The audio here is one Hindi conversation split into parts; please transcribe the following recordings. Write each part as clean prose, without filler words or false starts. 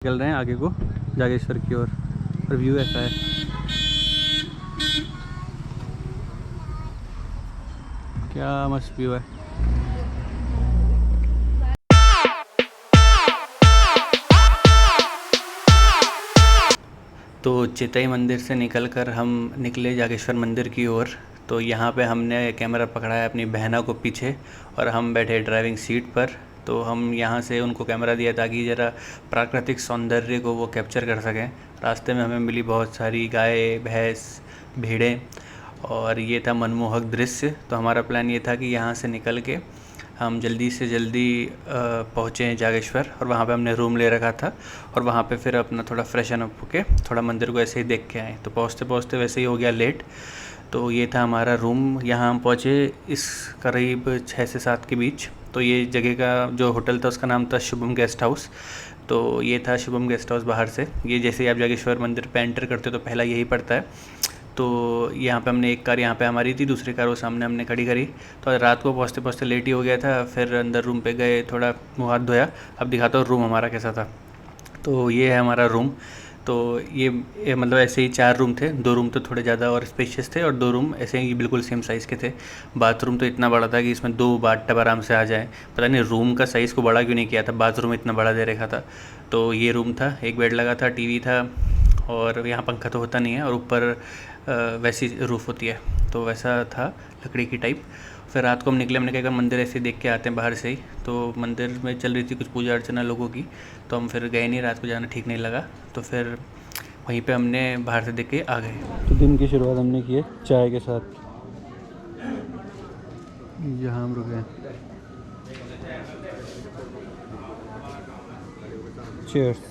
निकल रहे हैं आगे को जागेश्वर की ओर और व्यू ऐसा है। क्या मस्त व्यू है। तो चितई मंदिर से निकलकर हम निकले जागेश्वर मंदिर की ओर। तो यहाँ पे हमने कैमरा पकड़ा है अपनी बहना को पीछे और हम बैठे ड्राइविंग सीट पर। तो हम यहाँ से उनको कैमरा दिया ताकि ज़रा प्राकृतिक सौंदर्य को वो कैप्चर कर सकें। रास्ते में हमें मिली बहुत सारी गाय, भैंस, भेड़ें और ये था मनमोहक दृश्य। तो हमारा प्लान ये था कि यहाँ से निकल के हम जल्दी से जल्दी पहुँचे जागेश्वर और वहाँ पे हमने रूम ले रखा था और वहाँ पे फिर अपना थोड़ा फ्रेशन अप होके थोड़ा मंदिर को ऐसे ही देख के आए। तो पहुँचते पहुँचते वैसे ही हो गया लेट। तो ये था हमारा रूम। यहाँ हम पहुँचे इस करीब 6 से 7 के बीच। तो ये जगह का जो होटल था उसका नाम था शुभम गेस्ट हाउस। तो ये था शुभम गेस्ट हाउस बाहर से। ये जैसे ही आप जागेश्वर मंदिर पे एंटर करते हो तो पहला यही पड़ता है। तो यहाँ पे हमने एक कार यहाँ पे हमारी थी, दूसरी कार वो सामने हमने खड़ी करी। तो रात को पहुँचते पहुँचते लेट ही हो गया था। फिर अंदर रूम पे गए, थोड़ा मुँह हाथ धोया। अब दिखाता हूँ रूम हमारा कैसा था। तो ये है हमारा रूम। तो ये मतलब ऐसे ही 4 रूम थे। 2 रूम तो थोड़े ज़्यादा और स्पेशियस थे और 2 रूम ऐसे ही बिल्कुल सेम साइज़ के थे। बाथरूम तो इतना बड़ा था कि इसमें 2 बाथ-टब आराम से आ जाए। पता नहीं रूम का साइज़ को बड़ा क्यों नहीं किया था, बाथरूम इतना बड़ा दे रखा था। तो ये रूम था, एक बेड लगा था, टीवी था और यहाँ पंखा तो होता नहीं है और ऊपर वैसी रूफ़ होती है तो वैसा था लकड़ी की टाइप। फिर रात को हम निकले, हमने कहा अगर मंदिर ऐसे देख के आते हैं बाहर से ही। तो मंदिर में चल रही थी कुछ पूजा अर्चना लोगों की, तो हम फिर गए नहीं, रात को जाना ठीक नहीं लगा। तो फिर वहीं पे हमने बाहर से देख के आ गए। तो दिन की शुरुआत हमने की है चाय के साथ। यहाँ हम रुके हैं। चीयर्स।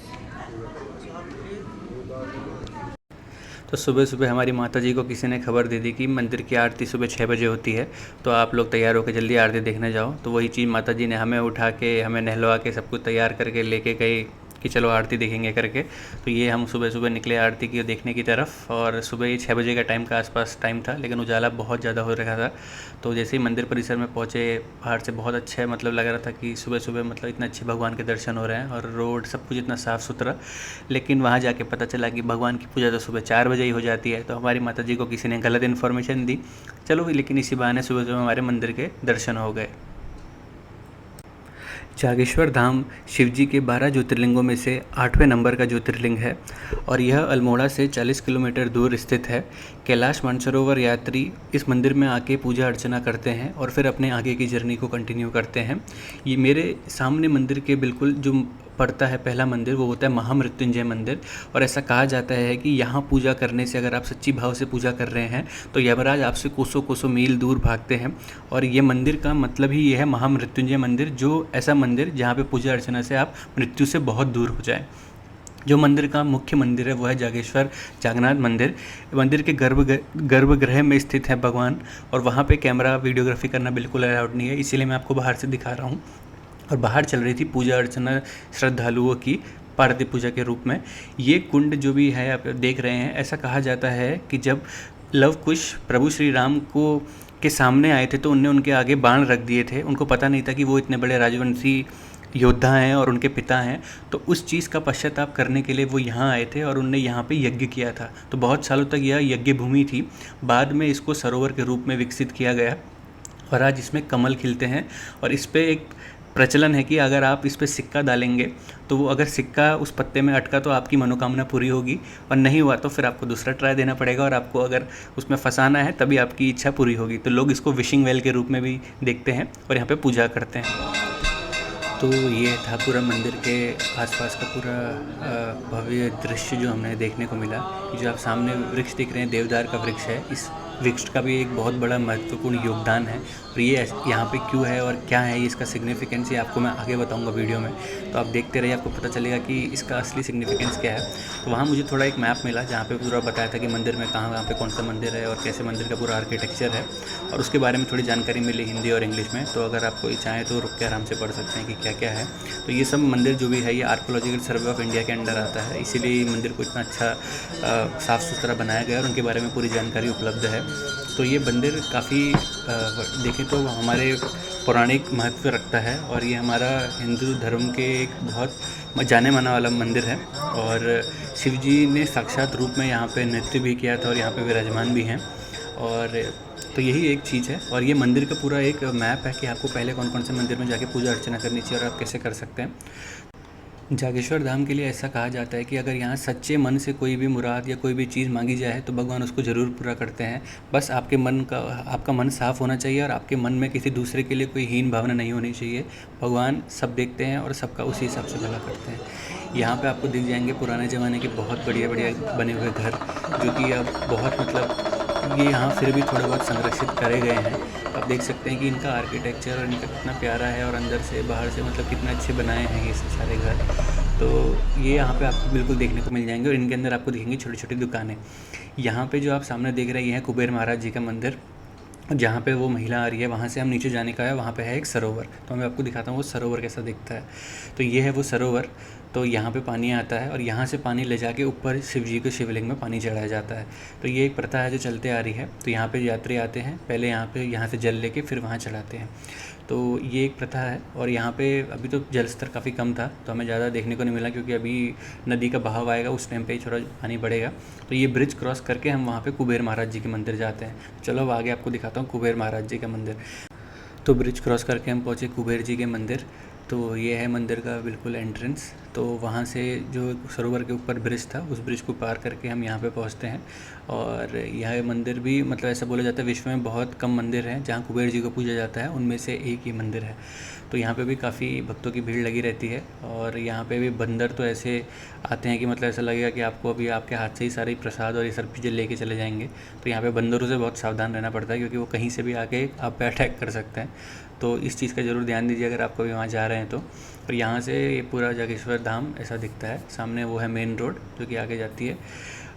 तो सुबह सुबह हमारी माता जी को किसी ने खबर दे दी कि मंदिर की आरती सुबह 6 बजे होती है, तो आप लोग तैयार होकर जल्दी आरती देखने जाओ। तो वही चीज़ माता जी ने हमें उठा के, हमें नहलवा के, सब कुछ तैयार करके लेके गए कि चलो आरती देखेंगे करके। तो ये हम सुबह सुबह निकले आरती की देखने की तरफ। और सुबह ये 6 बजे का टाइम का आसपास टाइम था, लेकिन उजाला बहुत ज़्यादा हो रखा था। तो जैसे ही मंदिर परिसर में पहुँचे, बाहर से बहुत अच्छा मतलब लग रहा था कि सुबह सुबह मतलब इतने अच्छे भगवान के दर्शन हो रहे हैं और रोड सब कुछ इतना साफ़ सुथरा। लेकिन वहाँ जाके पता चला कि भगवान की पूजा तो सुबह 4 बजे ही हो जाती है। तो हमारी माता जी को किसी ने गलत इन्फॉर्मेशन दी। चलो, लेकिन इसी बहाने सुबह सुबह हमारे मंदिर के दर्शन हो गए। जागेश्वर धाम शिवजी के 12 ज्योतिर्लिंगों में से 8वें नंबर का ज्योतिर्लिंग है और यह अल्मोड़ा से 40 किलोमीटर दूर स्थित है। कैलाश मानसरोवर यात्री इस मंदिर में आके पूजा अर्चना करते हैं और फिर अपने आगे की जर्नी को कंटिन्यू करते हैं। ये मेरे सामने मंदिर के बिल्कुल जो पड़ता है पहला मंदिर, वो होता है महामृत्युंजय मंदिर। और ऐसा कहा जाता है कि यहाँ पूजा करने से, अगर आप सच्ची भाव से पूजा कर रहे हैं, तो यमराज आपसे कोसों कोसों मील दूर भागते हैं। और ये मंदिर का मतलब ही ये है महामृत्युंजय मंदिर, जो ऐसा मंदिर जहाँ पे पूजा अर्चना से आप मृत्यु से बहुत दूर हो जाए। जो मंदिर का मुख्य मंदिर है वो है जागेश्वर जागन्नाथ मंदिर। मंदिर के गर्भगृह में स्थित है भगवान और वहाँ पे कैमरा वीडियोग्राफी करना बिल्कुल अलाउड नहीं है, इसीलिए मैं आपको बाहर से दिखा रहा हूँ। और बाहर चल रही थी पूजा अर्चना श्रद्धालुओं की पार्वती पूजा के रूप में। ये कुंड जो भी है आप देख रहे हैं, ऐसा कहा जाता है कि जब लव कुश प्रभु श्री राम को के सामने आए थे तो उनने उनके आगे बाण रख दिए थे। उनको पता नहीं था कि वो इतने बड़े राजवंशी योद्धा हैं और उनके पिता हैं। तो उस चीज़ का पश्चाताप करने के लिए वो यहाँ आए थे और उनने यहाँ पे यज्ञ किया था। तो बहुत सालों तक यह यज्ञ भूमि थी। बाद में इसको सरोवर के रूप में विकसित किया गया और आज इसमें कमल खिलते हैं। और इस पर एक प्रचलन है कि अगर आप इस पर सिक्का डालेंगे तो वो अगर सिक्का उस पत्ते में अटका तो आपकी मनोकामना पूरी होगी, और नहीं हुआ तो फिर आपको दूसरा ट्राई देना पड़ेगा और आपको अगर उसमें फंसाना है तभी आपकी इच्छा पूरी होगी। तो लोग इसको विशिंग वेल के रूप में भी देखते हैं और यहाँ पे पूजा करते हैं। तो ये था पूरा मंदिर के आसपास का पूरा भव्य दृश्य जो हमें देखने को मिला। जो आप सामने वृक्ष देख रहे हैं, देवदार का वृक्ष है। इस वृक्ष का भी एक बहुत बड़ा महत्वपूर्ण योगदान है और ये यहाँ पे क्यों है और क्या है इसका सिग्निफिकेंस, ये आपको मैं आगे बताऊँगा वीडियो में। तो आप देखते रहिए, आपको पता चलेगा कि इसका असली सिग्निफिकेंस क्या है। तो वहाँ मुझे थोड़ा एक मैप मिला जहाँ पे पूरा बताया था कि मंदिर में कहाँ पे कौन सा मंदिर है और कैसे मंदिर का पूरा आर्किटेक्चर है, और उसके बारे में थोड़ी जानकारी मिली हिंदी और इंग्लिश में। तो अगर आपको चाहें तो रुक के आराम से पढ़ सकते हैं कि क्या क्या है। तो ये सब मंदिर जो भी है ये आर्कोलॉजिकल सर्वे ऑफ इंडिया के अंडर आता है, इसीलिए मंदिर को इतना अच्छा साफ़ सुथरा बनाया गया और उनके बारे में पूरी जानकारी उपलब्ध है। तो ये मंदिर काफ़ी देखें तो हमारे पौराणिक महत्व रखता है और ये हमारा हिंदू धर्म के एक बहुत जाने माना वाला मंदिर है और शिव जी ने साक्षात रूप में यहाँ पे नृत्य भी किया था और यहाँ पे विराजमान भी हैं। और तो यही एक चीज़ है और ये मंदिर का पूरा एक मैप है कि आपको पहले कौन कौन से मंदिर में जाके पूजा अर्चना करनी चाहिए और आप कैसे कर सकते हैं। जागेश्वर धाम के लिए ऐसा कहा जाता है कि अगर यहाँ सच्चे मन से कोई भी मुराद या कोई भी चीज़ मांगी जाए तो भगवान उसको ज़रूर पूरा करते हैं। बस आपका मन साफ़ होना चाहिए और आपके मन में किसी दूसरे के लिए कोई हीन भावना नहीं होनी चाहिए। भगवान सब देखते हैं और सबका उसी हिसाब से भला करते हैं। यहाँ पे आपको दिख जाएंगे पुराने ज़माने के बहुत बढ़िया बढ़िया बने हुए घर, जो कि अब बहुत मतलब ये यहाँ फिर भी थोड़े बहुत संरक्षित करे गए हैं। आप देख सकते हैं कि इनका आर्किटेक्चर और इनका कितना प्यारा है और अंदर से बाहर से मतलब कितने अच्छे बनाए हैं ये सारे घर। तो ये यहाँ पे आपको बिल्कुल देखने को मिल जाएंगे और इनके अंदर आपको दिखेंगी छोटी छोटी दुकानें। यहाँ पे जो आप सामने देख रहे हैं कुबेर महाराज जी का मंदिर, जहाँ पे वो महिला आ रही है वहाँ से हम नीचे जाने का है, वहाँ पे है एक सरोवर। तो मैं आपको दिखाता हूँ वो सरोवर कैसा दिखता है। तो ये है वो सरोवर। तो यहाँ पे पानी आता है और यहाँ से पानी ले जाके ऊपर शिव जी के शिवलिंग में पानी चढ़ाया जाता है। तो ये एक प्रथा है जो चलते आ रही है। तो यहाँ पे यात्री आते हैं, पहले यहाँ से जल लेके फिर वहाँ चढ़ाते हैं। तो ये एक प्रथा है और यहाँ पे अभी तो जल स्तर काफ़ी कम था तो हमें ज़्यादा देखने को नहीं मिला, क्योंकि अभी नदी का बहाव आएगा उस टाइम पे ही थोड़ा पानी बढ़ेगा। तो ये ब्रिज क्रॉस करके हम वहाँ पे कुबेर महाराज जी के मंदिर जाते हैं। चलो अब आगे आपको दिखाता हूँ कुबेर महाराज जी का मंदिर। तो ब्रिज क्रॉस करके हम पहुँचे कुबेर जी के मंदिर। तो ये है मंदिर का बिल्कुल एंट्रेंस। तो वहाँ से जो सरोवर के ऊपर ब्रिज था उस ब्रिज को पार करके हम यहाँ पे पहुँचते हैं। और यह मंदिर भी मतलब ऐसा बोला जाता है विश्व में बहुत कम मंदिर हैं जहाँ कुबेर जी को पूजा जाता है, उनमें से एक ही मंदिर है। तो यहाँ पे भी काफ़ी भक्तों की भीड़ लगी रहती है और यहाँ पे भी बंदर तो ऐसे आते हैं कि मतलब ऐसा लगेगा कि आपको अभी आपके हाथ से ही सारी प्रसाद और ये सब चीज़ें लेके चले जाएंगे। तो यहाँ पे बंदरों से बहुत सावधान रहना पड़ता है क्योंकि वो कहीं से भी आके आप पे अटैक कर सकते हैं। तो इस चीज़ का ज़रूर ध्यान दीजिए अगर आप कभी वहाँ जा रहे हैं तो। और यहाँ से ये पूरा जागेश्वर धाम ऐसा दिखता है। सामने वो है मेन रोड जो कि आगे जाती है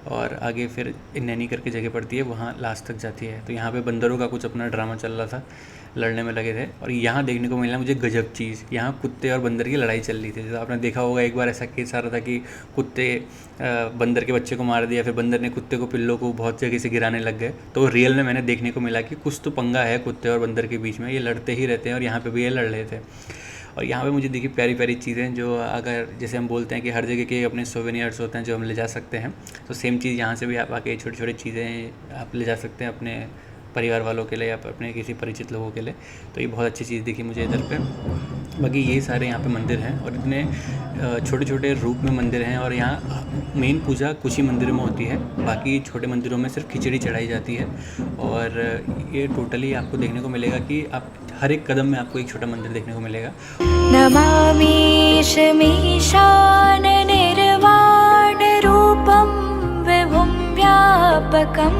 और आगे फिर नैनी करके जगह पड़ती है, वहाँ लास्ट तक जाती है। तो यहाँ पे बंदरों का कुछ अपना ड्रामा चल रहा था, लड़ने में लगे थे। और यहाँ देखने को मिला मुझे गजब चीज़, यहाँ कुत्ते और बंदर की लड़ाई चल रही थी। जैसे आपने देखा होगा एक बार ऐसा केस आ रहा था कि कुत्ते बंदर के बच्चे को मार दिया, फिर बंदर ने कुत्ते को पिल्लों को बहुत जगह से गिराने लग गए। तो रियल में मैंने देखने को मिला कि कुछ तो पंगा है कुत्ते और बंदर के बीच में, ये लड़ते ही रहते हैं और यहाँ पर भी ये लड़ रहे थे। और यहाँ पे मुझे देखिए प्यारी प्यारी चीज़ें जो अगर जैसे हम बोलते हैं कि हर जगह के अपने सोवेनियर्स होते हैं जो हम ले जा सकते हैं, तो सेम चीज़ यहाँ से भी आप आके छोटी छोटी चीज़ें आप ले जा सकते हैं अपने परिवार वालों के लिए या अपने किसी परिचित लोगों के लिए। तो ये बहुत अच्छी चीज़ दिखी मुझे इधर पे। बाकी ये सारे यहाँ पे मंदिर हैं और इतने छोटे छोटे रूप में मंदिर हैं और यहाँ मेन पूजा कुछ ही मंदिरों में होती है, बाकी छोटे मंदिरों में सिर्फ खिचड़ी चढ़ाई जाती है। और ये टोटली आपको देखने को मिलेगा कि आप हर एक कदम में आपको एक छोटा मंदिर देखने को मिलेगा। नमामीश मीशान निर्वाण रूपम विभुं व्यापकं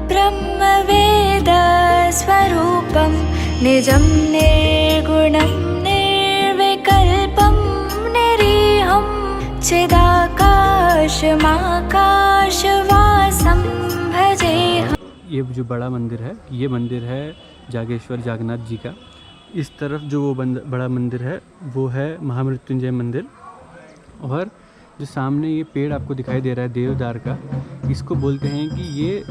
ब्रह्मवेद स्वरूपं निजं निर्गुणं निर्विकल्पं निरीहं चिदाकाशमाकाशवासं भजेऽहम्। ये जो बड़ा मंदिर है ये मंदिर है जागेश्वर जागन्नाथ जी का। इस तरफ जो वो बड़ा मंदिर है वो है महामृत्युंजय मंदिर। और जो सामने ये पेड़ आपको दिखाई दे रहा है देवदार का, इसको बोलते हैं कि ये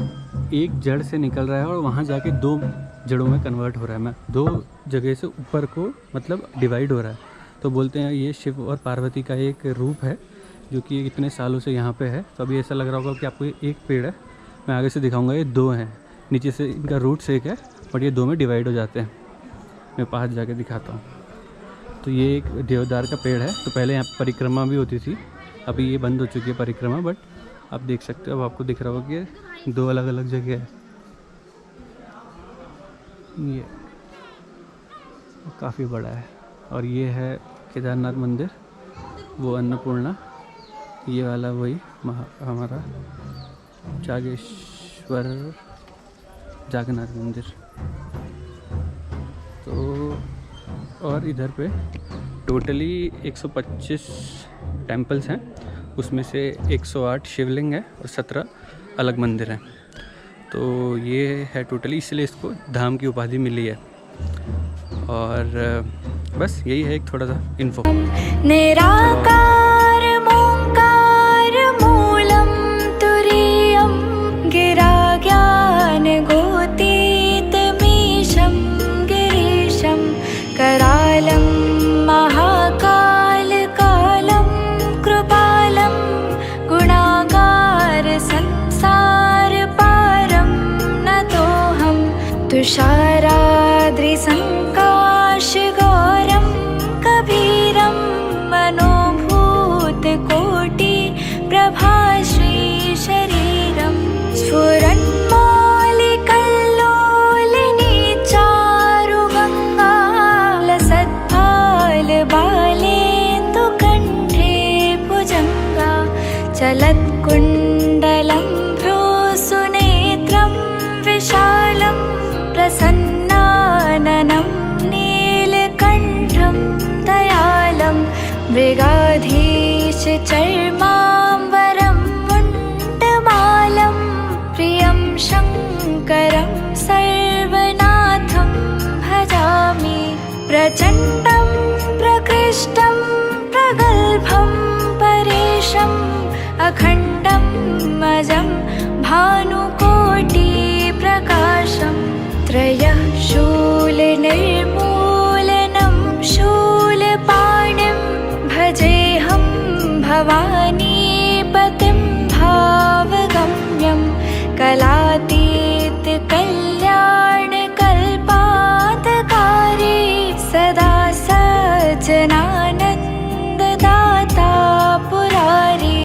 एक जड़ से निकल रहा है और वहाँ जाके दो जड़ों में कन्वर्ट हो रहा है, दो जगह से ऊपर को मतलब डिवाइड हो रहा है। तो बोलते हैं ये शिव और पार्वती का एक रूप है जो कि इतने सालों से यहाँ पे है। तो अभी ऐसा लग रहा होगा कि आपको एक पेड़ है, मैं आगे से दिखाऊंगा, ये दो हैं, नीचे से इनका रूट्स एक है बट ये दो में डिवाइड हो जाते हैं। मैं पास जाके दिखाता हूँ। तो ये एक देवदार का पेड़ है। तो पहले यहाँ परिक्रमा भी होती थी, अभी ये बंद हो चुकी है परिक्रमा, बट आप देख सकते हो अब आपको दिख रहा होगा कि दो अलग अलग जगह है। ये काफ़ी बड़ा है। और ये है केदारनाथ मंदिर, वो अन्नपूर्णा, ये वाला वही हमारा जागेश्वर जागन्नाथ मंदिर। तो और इधर पे टोटली 125 टेम्पल्स हैं, उसमें से 108 शिवलिंग है और 17 अलग मंदिर हैं। तो ये है टोटली, इसलिए इसको धाम की उपाधि मिली है। और बस यही है एक थोड़ा सा इन्फो। निराकार मोंकार मूलम तुरीयम गिरा ज्ञान गोतीत मीशम गिरीशम करालम महाकाल कालम चलत्कुण्डलं भ्रूसुनेत्रं विशालं प्रसन्नाननं नीलकण्ठं दयालं मृगाधीशचर्माम्बरं मुण्डमालं प्रियं शङ्करं सर्वनाथं भजामि प्रचण्डं प्रकृष्टं प्रगल्भं परेशम् अखण्डं मजं भानुकोटिप्रकाशं त्रयः शूलनिर्मूलनं शूलपाणिं भजेऽहं भवानीपतिं भावगम्यं कलाति